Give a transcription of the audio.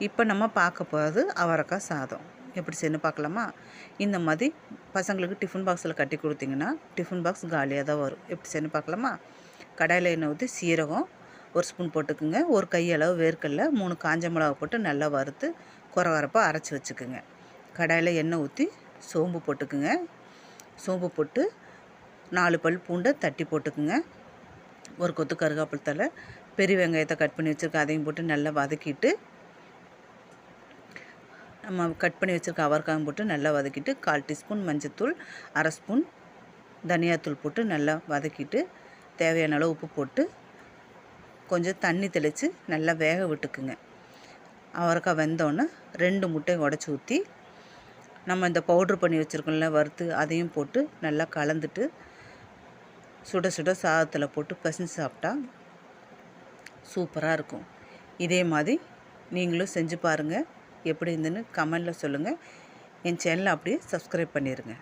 இப்போ நம்ம பார்க்க போகிறது அவரைக்காய் சாதம் எப்படி செய்யணும் பார்க்கலாமா? இந்த மாதிரி பசங்களுக்கு டிஃபன் பாக்ஸில் கட்டி கொடுத்தீங்கன்னா டிஃபன் பாக்ஸ் காலியாக தான் வரும். எப்படி செய்யணும் பார்க்கலாமா? கடாயில் எண்ணெய் ஊற்றி சீரகம் 1 ஸ்பூன் போட்டுக்குங்க. ஒரு கையளவு வேர்க்கடலை 3 காஞ்ச மிளகா போட்டு நல்லா வறுத்து கொரகொரப்பாக அரைச்சி வச்சுக்குங்க. கடாயில் எண்ணெய் ஊற்றி சோம்பு போட்டுக்குங்க. சோம்பு போட்டு 4 பல் பூண்டை தட்டி போட்டுக்குங்க. ஒரு கொத்து கருவேப்பிலை தழை, பெரிய வெங்காயத்தை கட் பண்ணி வச்சுருக்க அதையும் போட்டு நல்லா வதக்கிட்டு நம்ம கட் பண்ணி வச்சுருக்க அவரைக்காயும் போட்டு நல்லா வதக்கிட்டு 1/4 டீஸ்பூன் மஞ்சத்தூள், 1/2 ஸ்பூன் தனியாத்தூள் போட்டு நல்லா வதக்கிட்டு தேவையான அளவு உப்பு போட்டு கொஞ்சம் தண்ணி தெளித்து நல்லா வேக விட்டுக்குங்க. அவரைக்காய் வெந்தோடனே 2 முட்டையை உடச்சி ஊற்றி நம்ம இந்த பவுட்ரு பண்ணி வச்சுருக்கோம்ல வறுத்து அதையும் போட்டு நல்லா கலந்துட்டு சுட சுட சாதத்தில் போட்டு பிசைஞ்சு சாப்பிட்டா சூப்பராக இருக்கும். இதே மாதிரி நீங்களும் செஞ்சு பாருங்கள். எப்படி இருந்துன்னு கமெண்டில் சொல்லுங்கள். என் சேனலை அப்படியே சப்ஸ்கிரைப் பண்ணிடுங்க.